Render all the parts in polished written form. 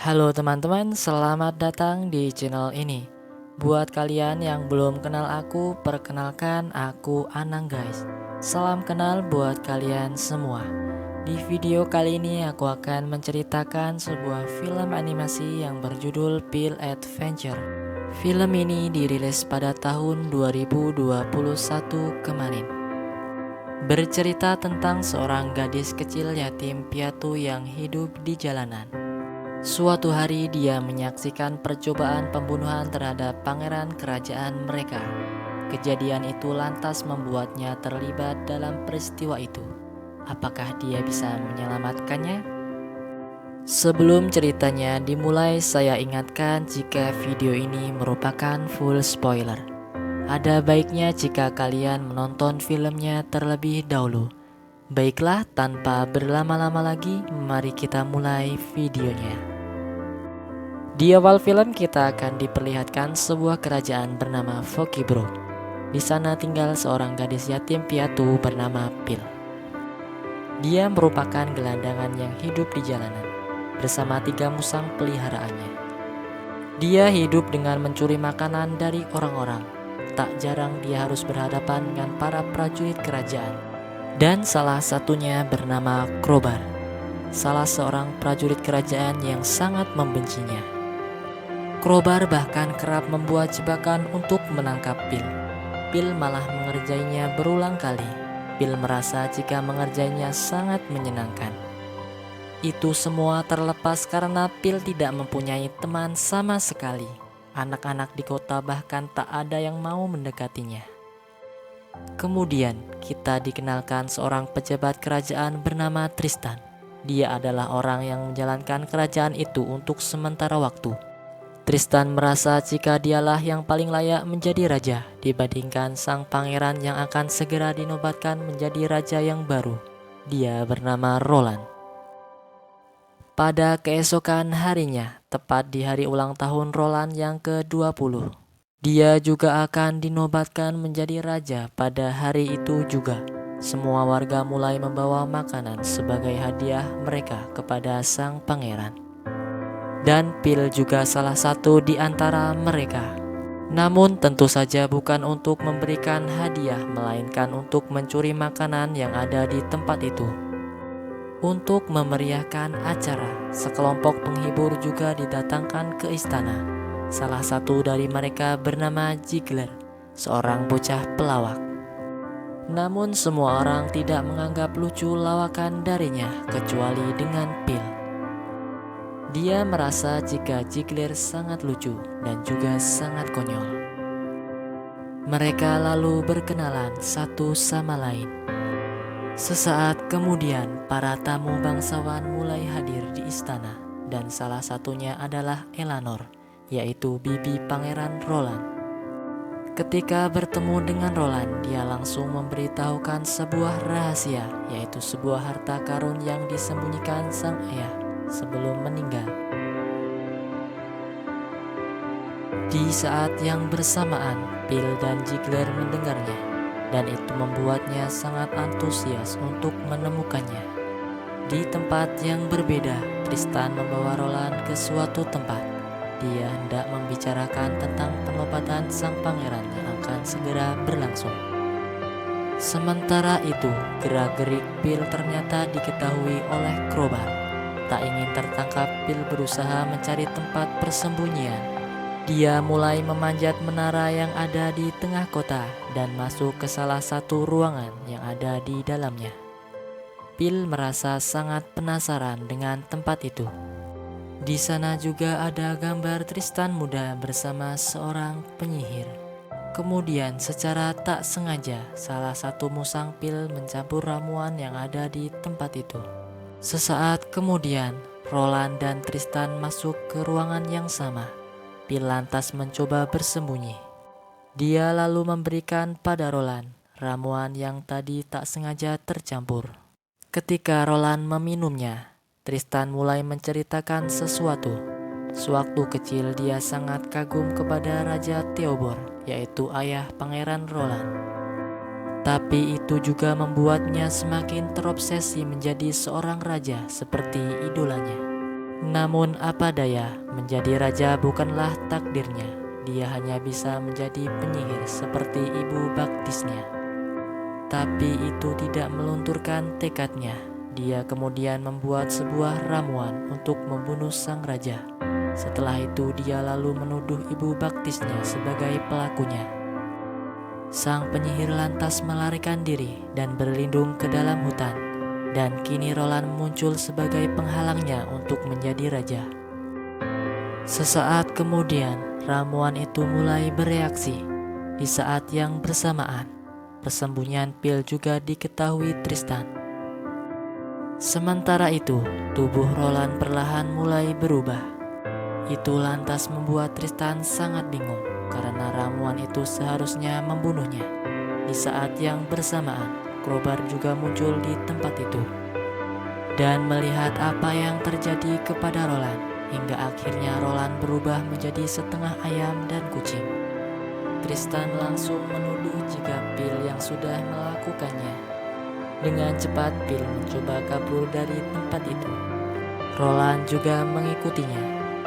Halo teman-teman, selamat datang di channel ini. Buat kalian yang belum kenal aku, perkenalkan aku Anang guys. Salam kenal buat kalian semua. Di video kali ini aku akan menceritakan sebuah film animasi yang berjudul Pill Adventure. Film ini dirilis pada tahun 2021 kemarin. Bercerita tentang seorang gadis kecil yatim piatu yang hidup di jalanan. Suatu hari dia menyaksikan percobaan pembunuhan terhadap pangeran kerajaan mereka. Kejadian itu lantas membuatnya terlibat dalam peristiwa itu. Apakah dia bisa menyelamatkannya? Sebelum ceritanya dimulai, saya ingatkan jika video ini merupakan full spoiler. Ada baiknya jika kalian menonton filmnya terlebih dahulu. Baiklah, tanpa berlama-lama lagi, mari kita mulai videonya. Di awal film kita akan diperlihatkan sebuah kerajaan bernama Fokibro. Di sana tinggal seorang gadis yatim piatu bernama Pill. Dia merupakan gelandangan yang hidup di jalanan bersama 3 musang peliharaannya. Dia hidup dengan mencuri makanan dari orang-orang. Tak jarang dia harus berhadapan dengan para prajurit kerajaan. Dan salah satunya bernama Krobar, salah seorang prajurit kerajaan yang sangat membencinya. Krobar bahkan kerap membuat jebakan untuk menangkap Pill. Pill malah mengerjainya berulang kali. Pill merasa jika mengerjainya sangat menyenangkan. Itu semua terlepas karena Pill tidak mempunyai teman sama sekali. Anak-anak di kota bahkan tak ada yang mau mendekatinya. Kemudian kita dikenalkan seorang pejabat kerajaan bernama Tristan. Dia adalah orang yang menjalankan kerajaan itu untuk sementara waktu. Tristan merasa jika dialah yang paling layak menjadi raja dibandingkan sang pangeran yang akan segera dinobatkan menjadi raja yang baru. Dia bernama Roland. Pada keesokan harinya, tepat di hari ulang tahun Roland yang ke-20, dia juga akan dinobatkan menjadi raja pada hari itu juga. Semua warga mulai membawa makanan sebagai hadiah mereka kepada sang pangeran. Dan Pill juga salah satu di antara mereka. Namun tentu saja bukan untuk memberikan hadiah, melainkan untuk mencuri makanan yang ada di tempat itu. Untuk memeriahkan acara, sekelompok penghibur juga didatangkan ke istana. Salah satu dari mereka bernama Ziegler, seorang bocah pelawak. Namun semua orang tidak menganggap lucu lawakan darinya kecuali dengan Pill. Dia merasa jika Ziegler sangat lucu dan juga sangat konyol. Mereka lalu berkenalan satu sama lain. Sesaat kemudian para tamu bangsawan mulai hadir di istana, dan salah satunya adalah Eleanor, yaitu bibi Pangeran Roland. Ketika bertemu dengan Roland, dia langsung memberitahukan sebuah rahasia, yaitu sebuah harta karun yang disembunyikan sang ayah sebelum meninggal. Di saat yang bersamaan, Pill dan Ziegler mendengarnya, dan itu membuatnya sangat antusias untuk menemukannya. Di tempat yang berbeda, Tristan membawa Roland ke suatu tempat. Dia hendak membicarakan tentang penobatan sang pangeran yang akan segera berlangsung. Sementara itu, gerak-gerik Pill ternyata diketahui oleh Krobar. Tak ingin tertangkap, Pill berusaha mencari tempat persembunyian. Dia mulai memanjat menara yang ada di tengah kota dan masuk ke salah satu ruangan yang ada di dalamnya. Pill merasa sangat penasaran dengan tempat itu. Di sana juga ada gambar Tristan muda bersama seorang penyihir. Kemudian secara tak sengaja salah satu musang Pill mencampur ramuan yang ada di tempat itu. Sesaat kemudian Roland dan Tristan masuk ke ruangan yang sama. Pill lantas mencoba bersembunyi. Dia lalu memberikan pada Roland ramuan yang tadi tak sengaja tercampur. Ketika Roland meminumnya, Tristan mulai menceritakan sesuatu. Sewaktu kecil dia sangat kagum kepada Raja Theobor, yaitu ayah Pangeran Roland. Tapi itu juga membuatnya semakin terobsesi menjadi seorang raja seperti idolanya. Namun apa daya, menjadi raja bukanlah takdirnya. Dia hanya bisa menjadi penyihir seperti ibu baptisnya. Tapi itu tidak melunturkan tekadnya. Dia kemudian membuat sebuah ramuan untuk membunuh sang raja. Setelah itu dia lalu menuduh ibu baptisnya sebagai pelakunya. Sang penyihir lantas melarikan diri dan berlindung ke dalam hutan. Dan kini Roland muncul sebagai penghalangnya untuk menjadi raja. Sesaat kemudian, ramuan itu mulai bereaksi. Di saat yang bersamaan, persembunyian pil juga diketahui Tristan. Sementara itu, tubuh Roland perlahan mulai berubah. Itu lantas membuat Tristan sangat bingung karena ramuan itu seharusnya membunuhnya. Di saat yang bersamaan, Krobar juga muncul di tempat itu dan melihat apa yang terjadi kepada Roland, hingga akhirnya Roland berubah menjadi setengah ayam dan kucing. Tristan langsung menuduh jika pil yang sudah melakukannya. Dengan cepat pil mencoba kabur dari tempat itu. Roland juga mengikutinya.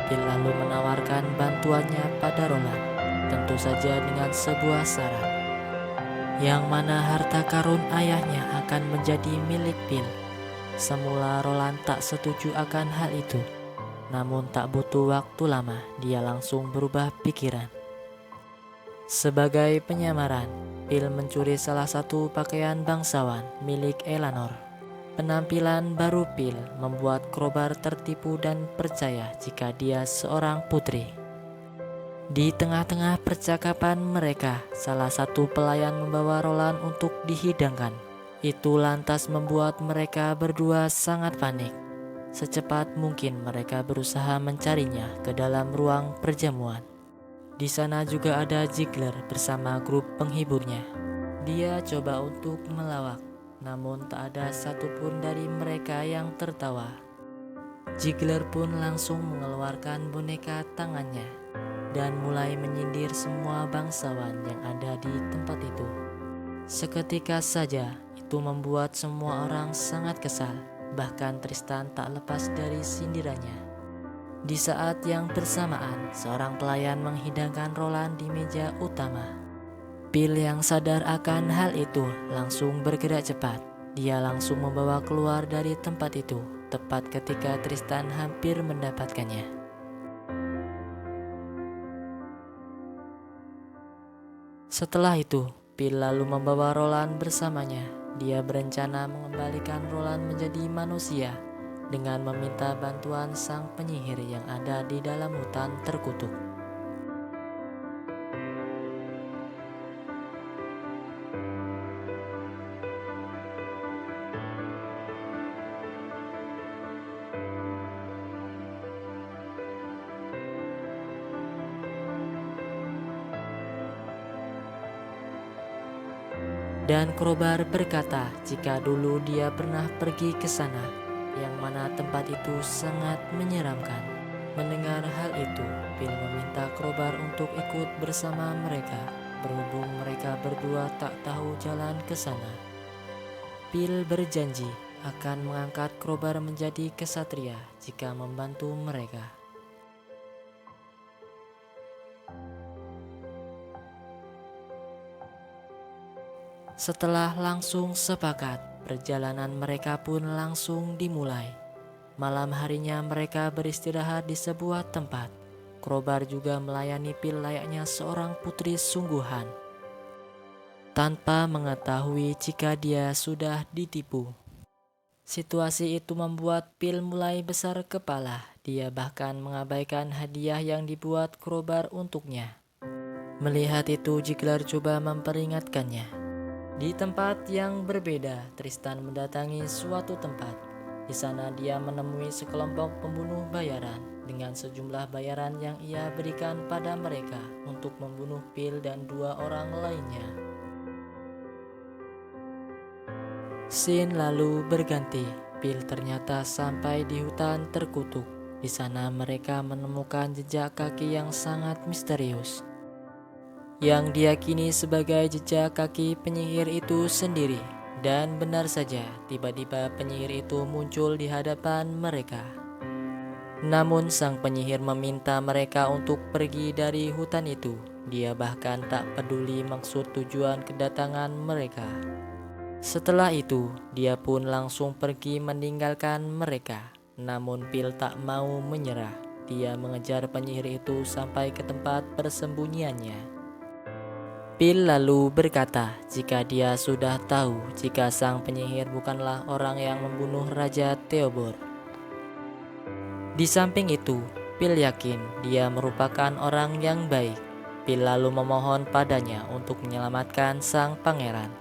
Pil lalu menawarkan bantuannya pada Roland, tentu saja dengan sebuah syarat, yang mana harta karun ayahnya akan menjadi milik Pil. Semula Roland tak setuju akan hal itu, namun tak butuh waktu lama dia langsung berubah pikiran. Sebagai penyamaran, Pil mencuri salah satu pakaian bangsawan milik Eleanor. Penampilan baru Pil membuat Krobar tertipu dan percaya jika dia seorang putri. Di tengah-tengah percakapan mereka, salah satu pelayan membawa Roland untuk dihidangkan. Itu lantas membuat mereka berdua sangat panik. Secepat mungkin mereka berusaha mencarinya ke dalam ruang perjamuan. Di sana juga ada Ziegler bersama grup penghiburnya. Dia coba untuk melawak, namun tak ada satupun dari mereka yang tertawa. Ziegler pun langsung mengeluarkan boneka tangannya dan mulai menyindir semua bangsawan yang ada di tempat itu. Seketika saja, itu membuat semua orang sangat kesal. Bahkan Tristan tak lepas dari sindirannya. Di saat yang bersamaan, seorang pelayan menghidangkan Roland di meja utama. Pil yang sadar akan hal itu langsung bergerak cepat. Dia langsung membawa keluar dari tempat itu, tepat ketika Tristan hampir mendapatkannya. Setelah itu, Pil lalu membawa Roland bersamanya. Dia berencana mengembalikan Roland menjadi manusia dengan meminta bantuan sang penyihir yang ada di dalam hutan terkutuk. Dan Krobar berkata jika dulu dia pernah pergi ke sana, yang mana tempat itu sangat menyeramkan. Mendengar hal itu, Pil meminta Krobar untuk ikut bersama mereka, berhubung mereka berdua tak tahu jalan ke sana. Pil berjanji akan mengangkat Krobar menjadi kesatria jika membantu mereka. Setelah langsung sepakat, perjalanan mereka pun langsung dimulai. Malam harinya mereka beristirahat di sebuah tempat. Krobar juga melayani Pil layaknya seorang putri sungguhan, tanpa mengetahui jika dia sudah ditipu. Situasi itu membuat Pil mulai besar kepala. Dia bahkan mengabaikan hadiah yang dibuat Krobar untuknya. Melihat itu, Ziegler coba memperingatkannya. Di tempat yang berbeda, Tristan mendatangi suatu tempat. Di sana dia menemui sekelompok pembunuh bayaran dengan sejumlah bayaran yang ia berikan pada mereka untuk membunuh Pil dan dua orang lainnya. Scene lalu berganti. Pil ternyata sampai di hutan terkutuk. Di sana mereka menemukan jejak kaki yang sangat misterius, yang diyakini sebagai jejak kaki penyihir itu sendiri. Dan benar saja, tiba-tiba penyihir itu muncul di hadapan mereka. Namun sang penyihir meminta mereka untuk pergi dari hutan itu. Dia bahkan tak peduli maksud tujuan kedatangan mereka. Setelah itu, dia pun langsung pergi meninggalkan mereka. Namun Phil tak mau menyerah. Dia mengejar penyihir itu sampai ke tempat persembunyiannya. Phil lalu berkata jika dia sudah tahu jika sang penyihir bukanlah orang yang membunuh Raja Theobald. Di samping itu, Phil yakin dia merupakan orang yang baik. Phil lalu memohon padanya untuk menyelamatkan sang pangeran.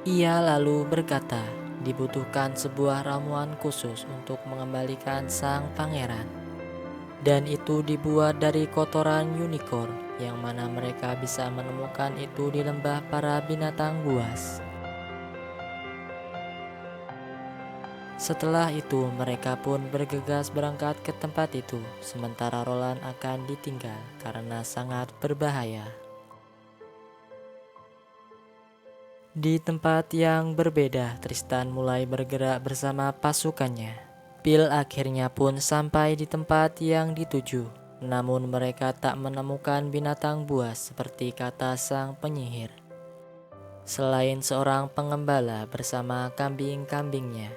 Ia lalu berkata, dibutuhkan sebuah ramuan khusus untuk mengembalikan sang pangeran. Dan itu dibuat dari kotoran unicorn, yang mana mereka bisa menemukan itu di lembah para binatang buas. Setelah itu mereka pun bergegas berangkat ke tempat itu, sementara Roland akan ditinggal karena sangat berbahaya. Di tempat yang berbeda, Tristan mulai bergerak bersama pasukannya. Phil akhirnya pun sampai di tempat yang dituju, namun mereka tak menemukan binatang buas seperti kata sang penyihir. Selain seorang pengembala bersama kambing-kambingnya,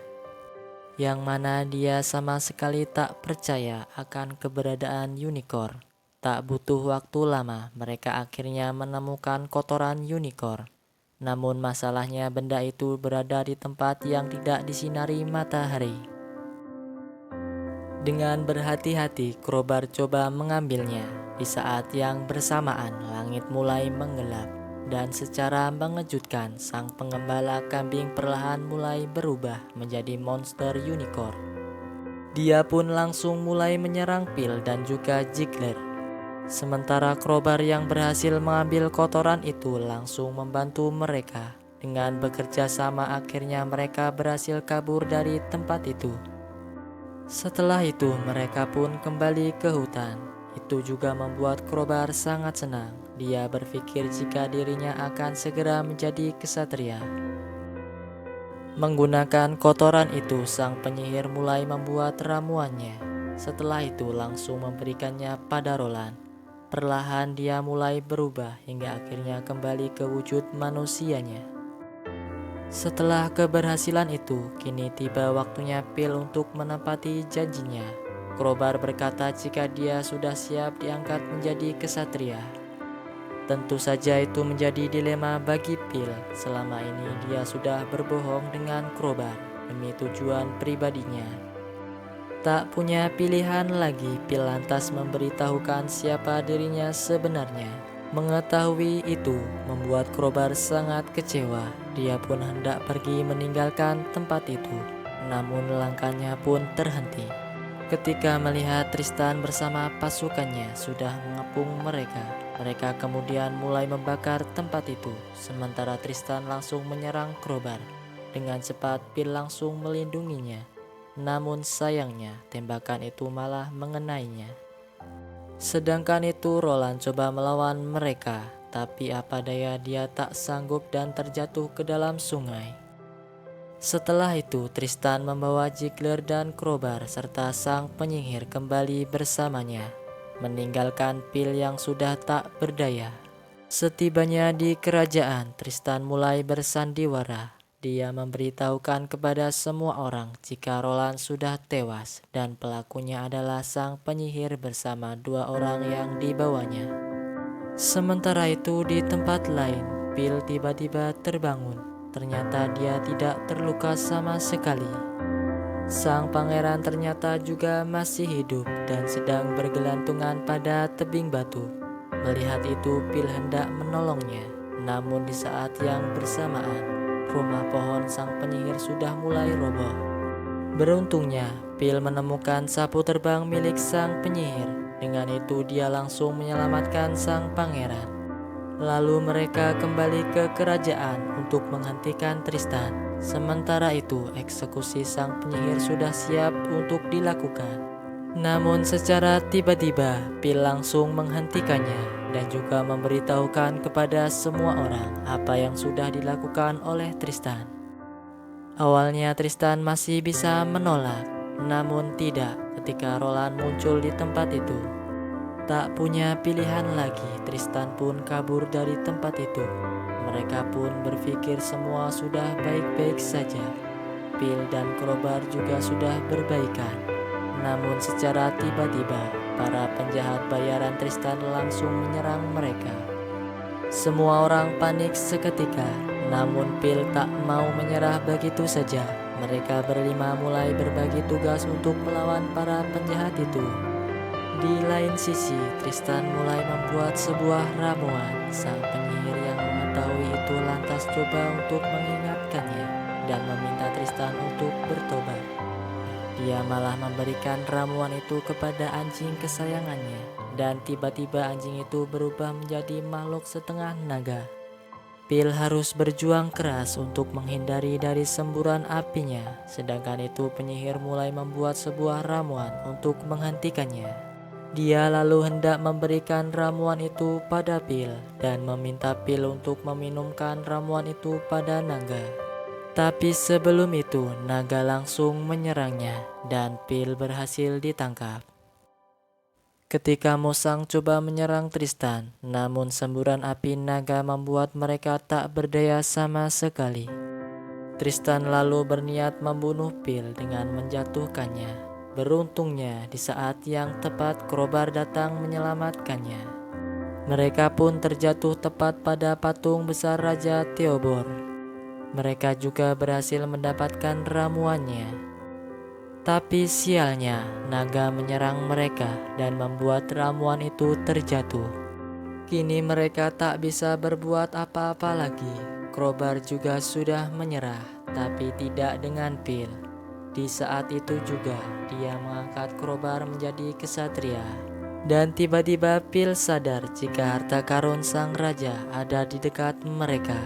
yang mana dia sama sekali tak percaya akan keberadaan unicorn. Tak butuh waktu lama, mereka akhirnya menemukan kotoran unicorn. Namun masalahnya benda itu berada di tempat yang tidak disinari matahari. Dengan berhati-hati, Crowbar coba mengambilnya. Di saat yang bersamaan, langit mulai menggelap. Dan secara mengejutkan, sang pengembala kambing perlahan mulai berubah menjadi monster unicorn. Dia pun langsung mulai menyerang Phil dan juga Ziegler. Sementara Crowbar yang berhasil mengambil kotoran itu langsung membantu mereka. Dengan bekerja sama akhirnya mereka berhasil kabur dari tempat itu. Setelah itu mereka pun kembali ke hutan. Itu juga membuat Crowbar sangat senang. Dia berpikir jika dirinya akan segera menjadi kesatria. Menggunakan kotoran itu, sang penyihir mulai membuat ramuannya. Setelah itu langsung memberikannya pada Roland. Perlahan dia mulai berubah hingga akhirnya kembali ke wujud manusianya. Setelah keberhasilan itu, kini tiba waktunya Phil untuk menepati janjinya. Crowbar berkata jika dia sudah siap diangkat menjadi kesatria. Tentu saja itu menjadi dilema bagi Phil. Selama ini dia sudah berbohong dengan Crowbar demi tujuan pribadinya. Tak punya pilihan lagi, Phil lantas memberitahukan siapa dirinya sebenarnya. Mengetahui itu membuat Crowbar sangat kecewa. Dia pun hendak pergi meninggalkan tempat itu, namun langkahnya pun terhenti ketika melihat Tristan bersama pasukannya sudah mengepung mereka. Mereka kemudian mulai membakar tempat itu, sementara Tristan langsung menyerang Crowbar. Dengan cepat Phil langsung melindunginya. Namun sayangnya tembakan itu malah mengenainya. Sedangkan itu Roland coba melawan mereka, tapi apa daya dia tak sanggup dan terjatuh ke dalam sungai. Setelah itu Tristan membawa Ziegler dan Crowbar serta sang penyihir kembali bersamanya, meninggalkan Phil yang sudah tak berdaya. Setibanya di kerajaan, Tristan mulai bersandiwara. Dia memberitahukan kepada semua orang jika Roland sudah tewas dan pelakunya adalah sang penyihir bersama 2 orang yang dibawanya. Sementara itu di tempat lain, Phil tiba-tiba terbangun. Ternyata dia tidak terluka sama sekali. Sang pangeran ternyata juga masih hidup dan sedang bergelantungan pada tebing batu. Melihat itu Phil hendak menolongnya, namun di saat yang bersamaan rumah pohon sang penyihir sudah mulai roboh. Beruntungnya, Phil menemukan sapu terbang milik sang penyihir. Dengan itu dia langsung menyelamatkan sang pangeran. Lalu mereka kembali ke kerajaan untuk menghentikan Tristan. Sementara itu, eksekusi sang penyihir sudah siap untuk dilakukan. Namun secara tiba-tiba, Phil langsung menghentikannya dan juga memberitahukan kepada semua orang apa yang sudah dilakukan oleh Tristan. Awalnya Tristan masih bisa menolak, Namun tidak ketika Roland muncul di tempat itu. Tak punya pilihan lagi, Tristan pun kabur dari tempat itu. Mereka pun berpikir semua sudah baik-baik saja. Phil dan Crowbar juga sudah berbaikan. Namun secara tiba-tiba, para penjahat bayaran Tristan langsung menyerang mereka. Semua orang panik seketika, namun Phil tak mau menyerah begitu saja. Mereka berlima mulai berbagi tugas untuk melawan para penjahat itu. Di lain sisi, Tristan mulai membuat sebuah ramuan. Sang penyihir yang mengetahui itu lantas coba untuk mengingatkannya dan meminta Tristan untuk bertobat. Dia malah memberikan ramuan itu kepada anjing kesayangannya, dan tiba-tiba anjing itu berubah menjadi makhluk setengah naga. Phil harus berjuang keras untuk menghindari dari semburan apinya, sedangkan itu penyihir mulai membuat sebuah ramuan untuk menghentikannya. Dia lalu hendak memberikan ramuan itu pada Phil dan meminta Phil untuk meminumkan ramuan itu pada naga. Tapi sebelum itu, naga langsung menyerangnya dan Phil berhasil ditangkap. Ketika Mosang coba menyerang Tristan, namun semburan api naga membuat mereka tak berdaya sama sekali. Tristan lalu berniat membunuh Phil dengan menjatuhkannya. Beruntungnya di saat yang tepat Crowbar datang menyelamatkannya. Mereka pun terjatuh tepat pada patung besar Raja Theobor. Mereka juga berhasil mendapatkan ramuannya. Tapi sialnya, naga menyerang mereka dan membuat ramuan itu terjatuh. Kini mereka tak bisa berbuat apa-apa lagi. Crowbar juga sudah menyerah, tapi tidak dengan Phil. Di saat itu juga, dia mengangkat Crowbar menjadi kesatria. Dan tiba-tiba Phil sadar jika harta karun sang raja ada di dekat mereka.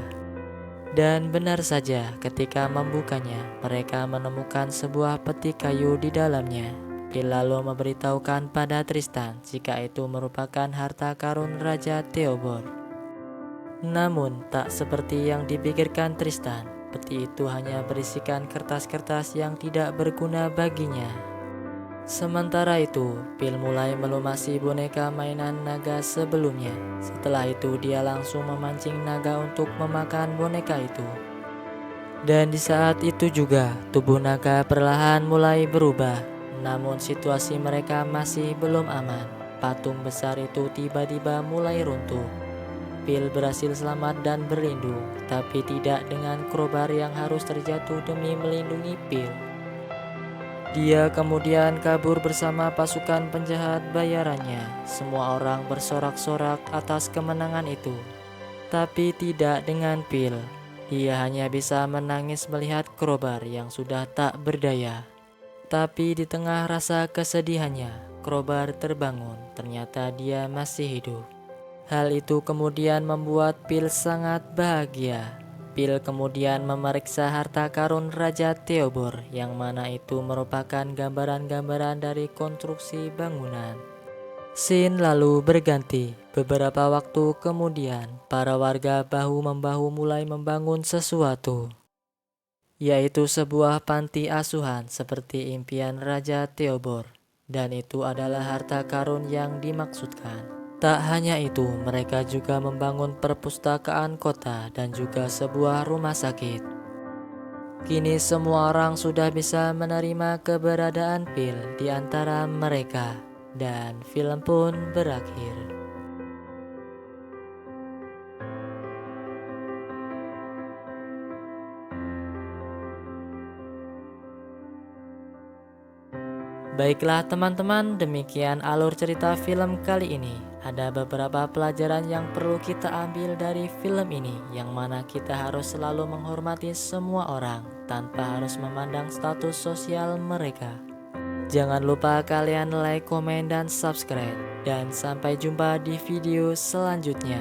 Dan benar saja, ketika membukanya, mereka menemukan sebuah peti kayu di dalamnya. Phil lalu memberitahukan pada Tristan jika itu merupakan harta karun Raja Theobor. Namun, tak seperti yang dipikirkan Tristan, peti itu hanya berisikan kertas-kertas yang tidak berguna baginya. Sementara itu, Phil mulai melumasi boneka mainan naga sebelumnya. Setelah itu dia langsung memancing naga untuk memakan boneka itu. Dan di saat itu juga, tubuh naga perlahan mulai berubah. Namun situasi mereka masih belum aman. Patung besar itu tiba-tiba mulai runtuh. Phil berhasil selamat dan berlindung, tapi tidak dengan Crowbar yang harus terjatuh demi melindungi Phil. Dia kemudian kabur bersama pasukan penjahat bayarannya. Semua orang bersorak-sorak atas kemenangan itu. Tapi tidak dengan Phil. Dia hanya bisa menangis melihat Crowbar yang sudah tak berdaya. Tapi di tengah rasa kesedihannya, Crowbar terbangun. Ternyata dia masih hidup. Hal itu kemudian membuat Phil sangat bahagia. Phil kemudian memeriksa harta karun Raja Theobor, yang mana itu merupakan gambaran-gambaran dari konstruksi bangunan. Scene lalu berganti. Beberapa waktu kemudian, para warga bahu-membahu mulai membangun sesuatu, yaitu sebuah panti asuhan seperti impian Raja Theobor. Dan itu adalah harta karun yang dimaksudkan. Tak hanya itu, mereka juga membangun perpustakaan kota dan juga sebuah rumah sakit. Kini semua orang sudah bisa menerima keberadaan Phil di antara mereka, dan film pun berakhir. Baiklah teman-teman, demikian alur cerita film kali ini. Ada beberapa pelajaran yang perlu kita ambil dari film ini, yang mana kita harus selalu menghormati semua orang tanpa harus memandang status sosial mereka. Jangan lupa kalian like, komen, dan subscribe. Dan sampai jumpa di video selanjutnya.